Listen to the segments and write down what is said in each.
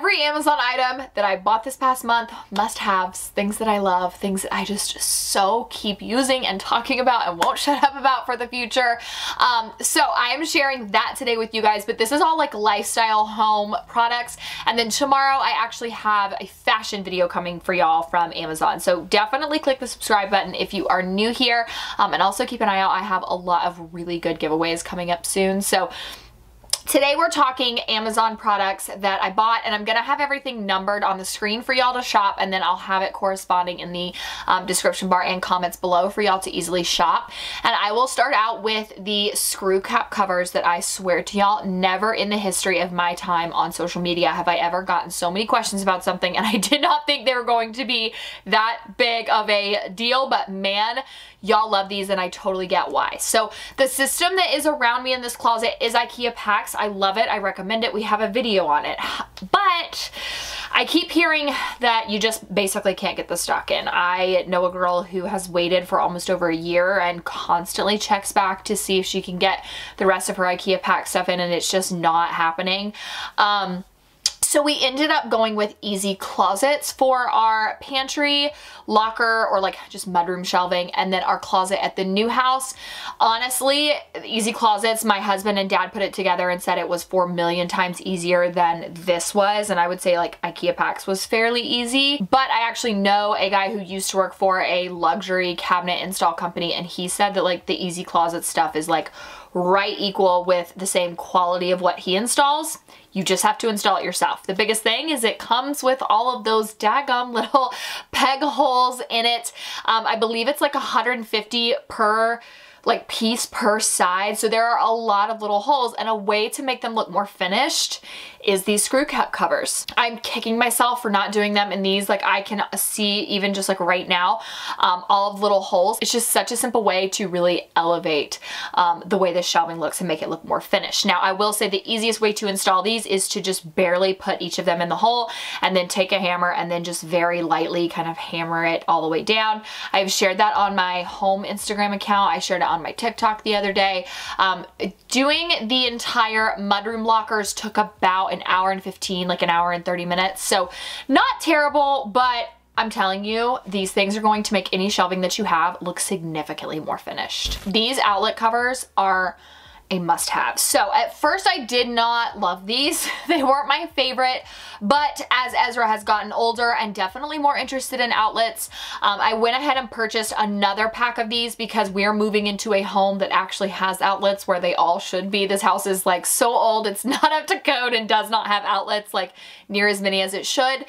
every Amazon item that I bought this past month, must-haves, things that I love, things that I just so keep using and talking about and won't shut up about for the future. So I am sharing that today with you guys, but this is all like lifestyle home products. And then tomorrow I actually have a fashion video coming for y'all from Amazon. So definitely click the subscribe button if you are new here. And also keep an eye out. I have a lot of really good giveaways coming up soon. So today we're talking Amazon products that I bought, and I'm gonna have everything numbered on the screen for y'all to shop, and then I'll have it corresponding in the description bar and comments below for y'all to easily shop. And I will start out with the screw cap covers that I swear to y'all, never in the history of my time on social media have I ever gotten so many questions about something, and I did not think they were going to be that big of a deal, but man, y'all love these and I totally get why. So the system that is around me in this closet is IKEA packs. I love it. I recommend it. We have a video on it. But I keep hearing that you just basically can't get the stock in. I know a girl who has waited for almost over a year and constantly checks back to see if she can get the rest of her IKEA pack stuff in, and it's just not happening. So we ended up going with easy closets for our pantry, locker, or like just mudroom shelving, and then our closet at the new house. Honestly, easy closets, my husband and dad put it together and said it was 4 million times easier than this was, and I would say like IKEA packs was fairly easy. But I actually know a guy who used to work for a luxury cabinet install company, and he said that like the easy closet stuff is like right equal with the same quality of what he installs. You just have to install it yourself. The biggest thing is it comes with all of those daggum little peg holes in it. I believe it's like 150 per like piece per side. So there are a lot of little holes, and a way to make them look more finished is these screw cap covers. I'm kicking myself for not doing them in these. Like I can see even just like right now, all of the little holes. It's just such a simple way to really elevate the way this shelving looks and make it look more finished. Now I will say the easiest way to install these is to just barely put each of them in the hole and then take a hammer and then just very lightly kind of hammer it all the way down. I've shared that on my home Instagram account. I shared it on my TikTok the other day. Doing the entire mudroom lockers took about an hour and 15, like an hour and 30 minutes. So not terrible, but I'm telling you, these things are going to make any shelving that you have look significantly more finished. These outlet covers are a must-have. So at first I did not love these. They weren't my favorite, but as Ezra has gotten older and definitely more interested in outlets, I went ahead and purchased another pack of these because we're moving into a home that actually has outlets where they all should be. This house is like so old, it's not up to code and does not have outlets like near as many as it should.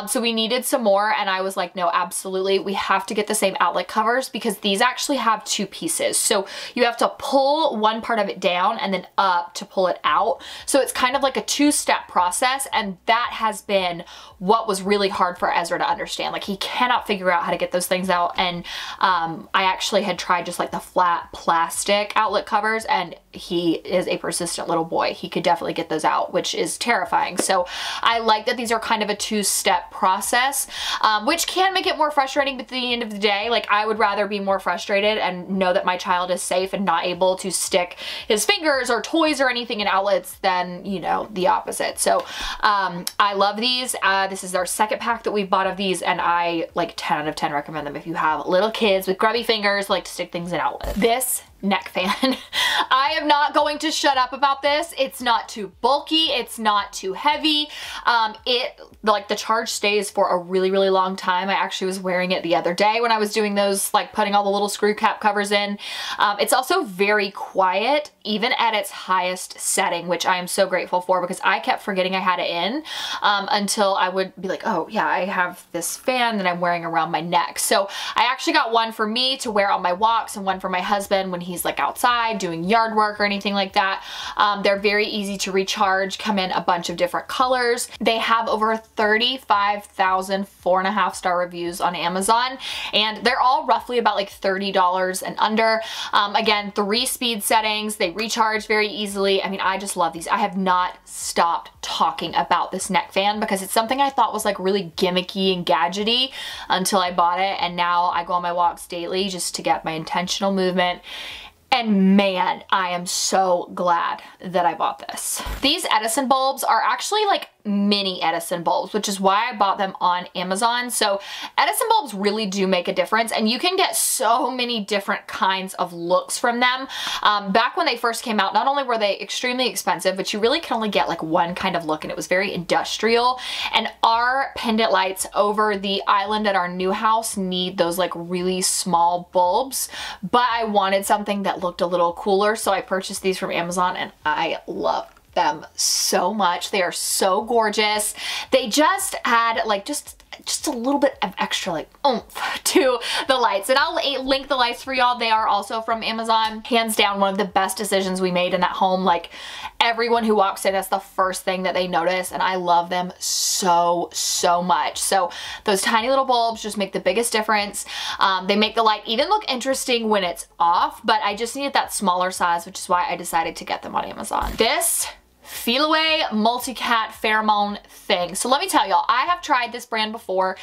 So we needed some more, and I was like, no, absolutely, we have to get the same outlet covers because these actually have two pieces. So you have to pull one part of it down and then up to pull it out. So it's kind of like a two-step process, and that has been what was really hard for Ezra to understand. Like he cannot figure out how to get those things out, and I actually had tried just like the flat plastic outlet covers, and he is a persistent little boy. He could definitely get those out, which is terrifying. So I like that these are kind of a two-step process, which can make it more frustrating, but at the end of the day, like I would rather be more frustrated and know that my child is safe and not able to stick his fingers or toys or anything in outlets than, you know, the opposite. So I love these. This is our second pack that we bought of these, and I like 10 out of 10 recommend them if you have little kids with grubby fingers like to stick things in outlets. This neck fan. I am not going to shut up about this. It's not too bulky. It's not too heavy. Like the charge stays for a really, really long time. I actually was wearing it the other day when I was doing those, like putting all the little screw cap covers in. It's also very quiet, even at its highest setting, which I am so grateful for because I kept forgetting I had it in until I would be like, oh yeah, I have this fan that I'm wearing around my neck. So I actually got one for me to wear on my walks and one for my husband when he's like outside doing yard work or anything like that. They're very easy to recharge, come in a bunch of different colors. They have over 35,000 4.5 star reviews on Amazon, and they're all roughly about like $30 and under. Again, 3 speed settings. They recharge very easily. I mean, I just love these. I have not stopped talking about this neck fan because it's something I thought was like really gimmicky and gadgety until I bought it, and now I go on my walks daily just to get my intentional movement. And man, I am so glad that I bought this. These Edison bulbs are actually like mini Edison bulbs, which is why I bought them on Amazon. So Edison bulbs really do make a difference, and you can get so many different kinds of looks from them. Back when they first came out, not only were they extremely expensive, but you really can only get like one kind of look, and it was very industrial. And our pendant lights over the island at our new house need those like really small bulbs, but I wanted something that looked a little cooler, so I purchased these from Amazon, and I love them so much. They are so gorgeous. They just add like just a little bit of extra like oomph to the lights, and I'll link the lights for y'all. They are also from Amazon. Hands down, one of the best decisions we made in that home. Like, everyone who walks in, that's the first thing that they notice, and I love them so much. So those tiny little bulbs just make the biggest difference. They make the light even look interesting when it's off, but I just needed that smaller size, which is why I decided to get them on Amazon. This Feel Away Multicat Pheromone thing. So let me tell y'all, I have tried this brand before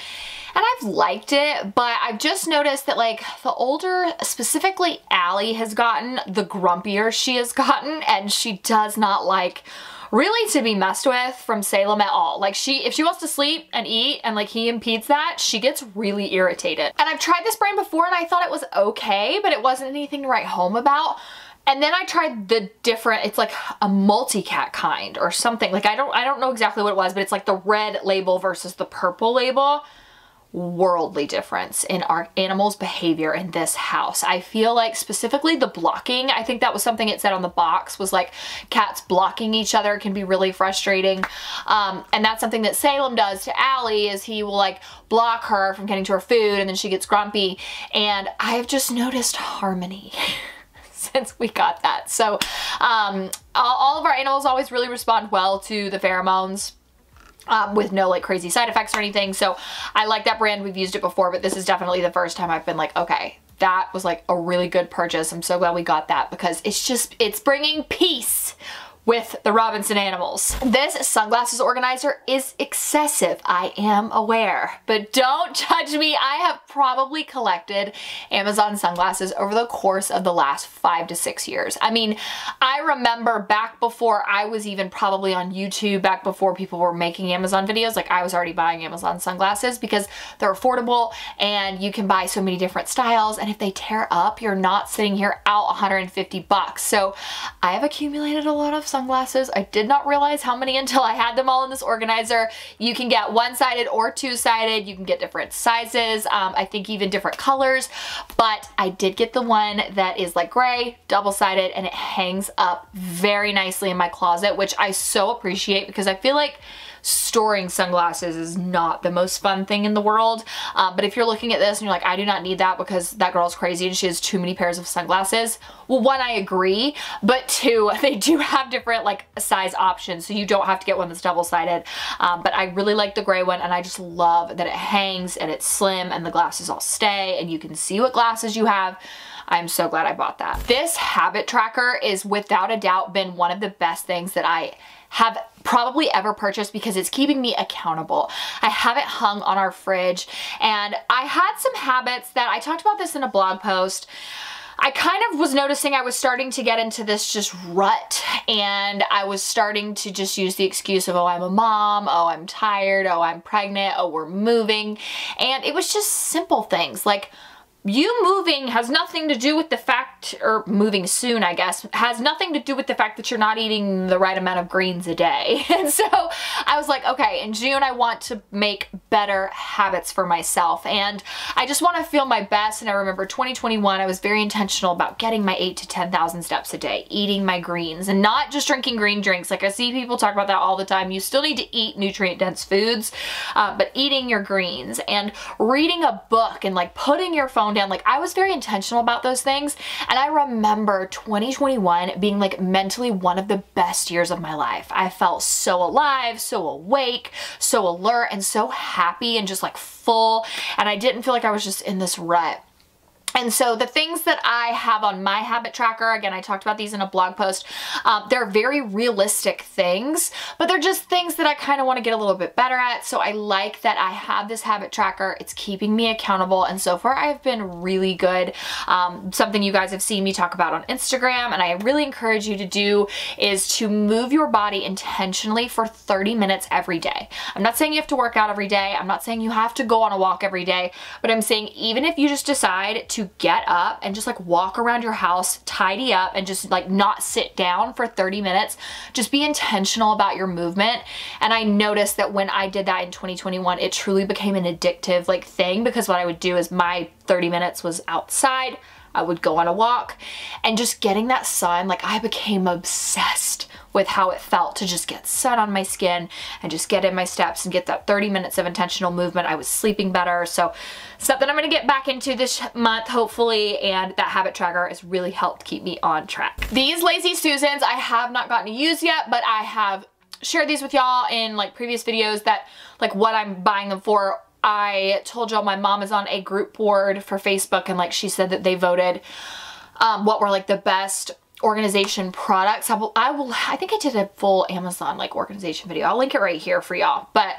and I've liked it, but I've just noticed that like the older, specifically Allie has gotten, the grumpier she has gotten, and she does not like really to be messed with from Salem at all. Like, if she wants to sleep and eat and like he impedes that, she gets really irritated. And I've tried this brand before and I thought it was okay, but it wasn't anything to write home about. And then I tried the different, it's like a multicat kind or something. Like, I don't know exactly what it was, but it's like the red label versus the purple label. Worldly difference in our animals' behavior in this house. I feel like specifically the blocking, I think that was something it said on the box, was like cats blocking each other can be really frustrating. And that's something that Salem does to Allie, is he will like block her from getting to her food, and then she gets grumpy. And I've just noticed harmony since we got that. So all of our animals always really respond well to the pheromones. With no like crazy side effects or anything. So I like that brand. We've used it before, but this is definitely the first time I've been like, okay, that was like a really good purchase. I'm so glad we got that, because it's bringing peace with the Robinson animals. This sunglasses organizer is excessive, I am aware, but don't judge me. I have probably collected Amazon sunglasses over the course of the last 5 to 6 years. I mean, I remember back before I was even probably on YouTube, back before people were making Amazon videos, like I was already buying Amazon sunglasses because they're affordable and you can buy so many different styles, and if they tear up, you're not sitting here out 150 bucks. So I have accumulated a lot of sunglasses. I did not realize how many until I had them all in this organizer. You can get one-sided or two-sided. You can get different sizes. I think even different colors, but I did get the one that is like gray, double-sided, and it hangs up very nicely in my closet, which I so appreciate, because I feel like storing sunglasses is not the most fun thing in the world. But if you're looking at this and you're like, I do not need that because that girl's crazy and she has too many pairs of sunglasses. Well, one, I agree, but two, they do have different like size options, so you don't have to get one that's double-sided. But I really like the gray one, and I just love that it hangs and it's slim and the glasses all stay and you can see what glasses you have. I'm so glad I bought that. This habit tracker is without a doubt been one of the best things that I have probably ever purchased, because it's keeping me accountable. I have it hung on our fridge, and I had some habits that I talked about this in a blog post. I kind of was noticing I was starting to get into this just rut, and I was starting to just use the excuse of, oh, I'm a mom, oh, I'm tired, oh, I'm pregnant, oh, we're moving. And it was just simple things like, you moving has nothing to do with the fact, or moving soon, I guess, has nothing to do with the fact that you're not eating the right amount of greens a day. And so I was like, okay, in June, I want to make better habits for myself, and I just want to feel my best. And I remember 2021, I was very intentional about getting my 8,000 to 10,000 steps a day, eating my greens, and not just drinking green drinks. Like, I see people talk about that all the time. You still need to eat nutrient-dense foods, but eating your greens and reading a book and like putting your phone down. Like, I was very intentional about those things, and I remember 2021 being like mentally one of the best years of my life. I felt so alive, so awake, so alert, and so happy and just like full, and I didn't feel like I was just in this rut. And so the things that I have on my habit tracker, again, I talked about these in a blog post, they're very realistic things, but they're just things that I kind of want to get a little bit better at. So I like that I have this habit tracker. It's keeping me accountable. And so far I've been really good. Something you guys have seen me talk about on Instagram, and I really encourage you to do, is to move your body intentionally for 30 minutes every day. I'm not saying you have to work out every day. I'm not saying you have to go on a walk every day, but I'm saying even if you just decide to get up and just like walk around your house, tidy up, and just like not sit down for 30 minutes, just be intentional about your movement. And I noticed that when I did that in 2021, it truly became an addictive like thing, because what I would do is my 30 minutes was outside. I would go on a walk, and just getting that sun, like I became obsessed with how it felt to just get sun on my skin and just get in my steps and get that 30 minutes of intentional movement. I was sleeping better. So something I'm gonna get back into this month, hopefully, and that habit tracker has really helped keep me on track. These Lazy Susans I have not gotten to use yet, but I have shared these with y'all in like previous videos, that like what I'm buying them for. I told y'all my mom is on a group board for Facebook, and like she said that they voted what were like the best organization products. I think I did a full Amazon like organization video. I'll link it right here for y'all. But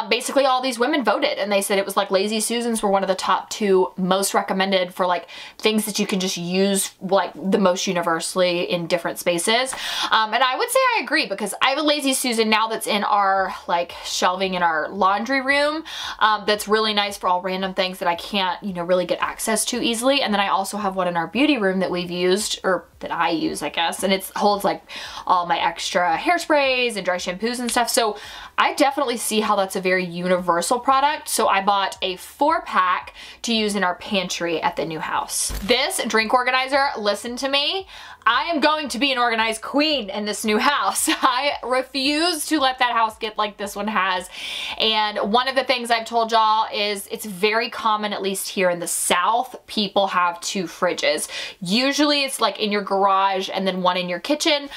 basically all these women voted, and they said it was like Lazy Susans were one of the top 2 most recommended for like things that you can just use like the most universally in different spaces. And I would say I agree, because I have a Lazy Susan now that's in our like shelving in our laundry room, that's really nice for all random things that I can't, you know, really get access to easily. And then I also have one in our beauty room that we've used, or that I use, I guess, and it holds like all my extra hairsprays and dry shampoos and stuff. So I definitely see how that's a very universal product. So I bought a 4-pack to use in our pantry at the new house. This drink organizer, listen to me, I am going to be an organized queen in this new house. I refuse to let that house get like this one has. And one of the things I've told y'all is it's very common, at least here in the South, people have 2 fridges. Usually it's like in your garage and then one in your kitchen.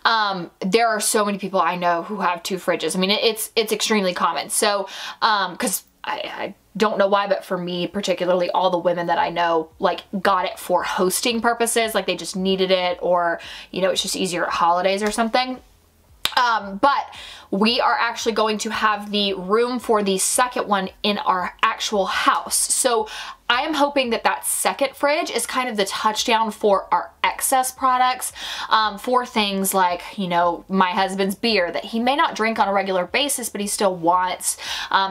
There are so many people I know who have 2 fridges. I mean, it's extremely common. So, cause I don't know why, but for me particularly, all the women that I know like got it for hosting purposes, like they just needed it, or you know, it's just easier at holidays or something. But we are actually going to have the room for the second one in our actual house. So I am hoping that that second fridge is kind of the touchdown for our excess products, for things like, you know, my husband's beer that he may not drink on a regular basis, but he still wants.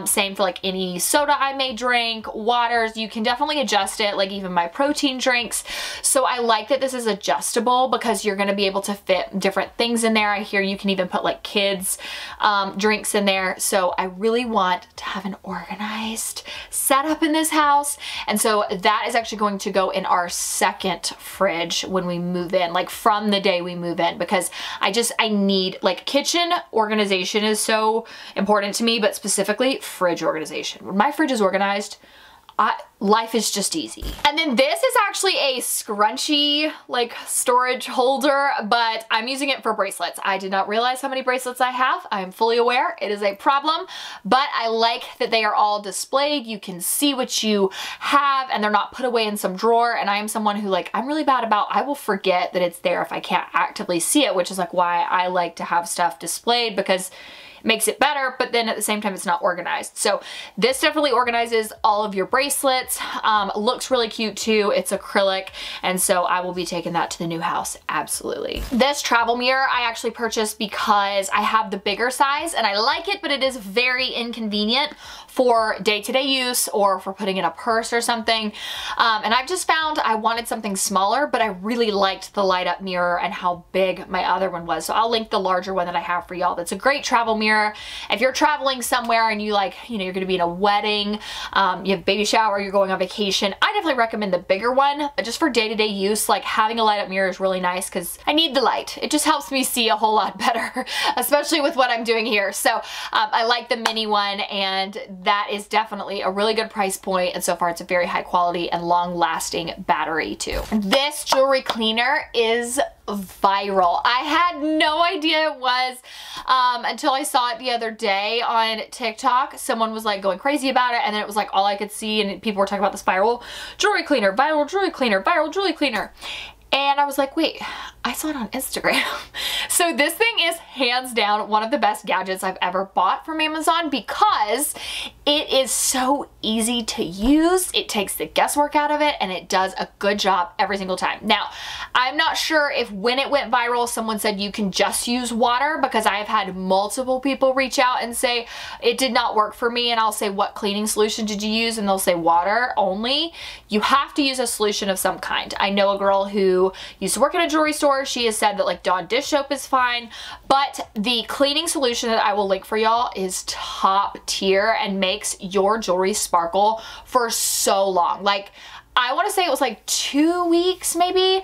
Same for like any soda I may drink, waters, you can definitely adjust it, like even my protein drinks. So I like that this is adjustable, because you're going to be able to fit different things in there. I hear you can even put like kids drinks in there. So I really want to have an organized setup in this house. And so that is actually going to go in our second fridge when we move in, like from the day we move in, because I need, like, kitchen organization is so important to me, but specifically fridge organization. When my fridge is organized, life is just easy. And then this is actually a scrunchie like storage holder, but I'm using it for bracelets. I did not realize how many bracelets I have. I am fully aware it is a problem, but I like that they are all displayed. You can see what you have and they're not put away in some drawer. And I am someone who, like, I'm really bad about, I will forget that it's there if I can't actively see it, which is like why I like to have stuff displayed, because makes it better, but then at the same time it's not organized. So this definitely organizes all of your bracelets. Looks really cute too. It's acrylic, and so I will be taking that to the new house, absolutely. This travel mirror I actually purchased because I have the bigger size and I like it, but it is very inconvenient for day-to-day use or for putting in a purse or something. And I've just found I wanted something smaller, but I really liked the light up mirror and how big my other one was. So I'll link the larger one that I have for y'all. That's a great travel mirror. If you're traveling somewhere and you, like, you know, you're gonna be in a wedding, you have baby shower, you're going on vacation, I definitely recommend the bigger one. But just for day-to-day use, like, having a light up mirror is really nice because I need the light. It just helps me see a whole lot better, especially with what I'm doing here. So I like the mini one, and that is definitely a really good price point, and so far it's a very high quality and long lasting battery too. This jewelry cleaner is viral. I had no idea it was until I saw it the other day on TikTok. Someone was like going crazy about it, and then it was like all I could see, and people were talking about this viral jewelry cleaner, viral jewelry cleaner, viral jewelry cleaner. And I was like, wait, I saw it on Instagram. So this thing is hands down one of the best gadgets I've ever bought from Amazon because it is so easy to use. It takes the guesswork out of it, and it does a good job every single time. Now, I'm not sure if when it went viral, someone said you can just use water, because I have had multiple people reach out and say it did not work for me, and I'll say, what cleaning solution did you use? And they'll say water only. You have to use a solution of some kind. I know a girl who used to work at a jewelry store. She has said that like Dawn dish soap is fine, but the cleaning solution that I will link for y'all is top tier and makes your jewelry sparkle for so long. Like, I want to say it was like 2 weeks maybe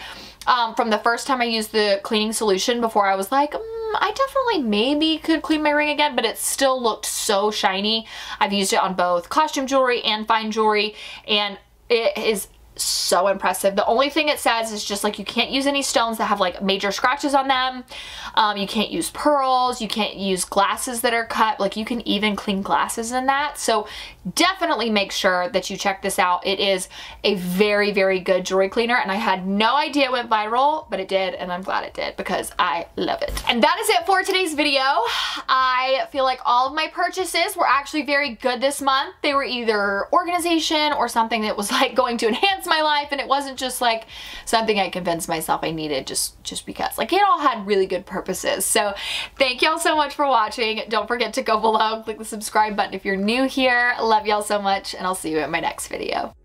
from the first time I used the cleaning solution before I was like, I definitely maybe could clean my ring again, but it still looked so shiny. I've used it on both costume jewelry and fine jewelry, and it is so impressive. The only thing it says is just like you can't use any stones that have like major scratches on them. You can't use pearls. You can't use glasses that are cut. Like, you can even clean glasses in that. So definitely make sure that you check this out. It is a very, very good jewelry cleaner, and I had no idea it went viral, but it did, and I'm glad it did because I love it. And that is it for today's video. I feel like all of my purchases were actually very good this month. They were either organization or something that was like going to enhance my life, and it wasn't just like something I convinced myself I needed just because. Like, it all had really good purposes. So thank y'all so much for watching. Don't forget to go below, click the subscribe button if you're new here. Love y'all so much, and I'll see you in my next video.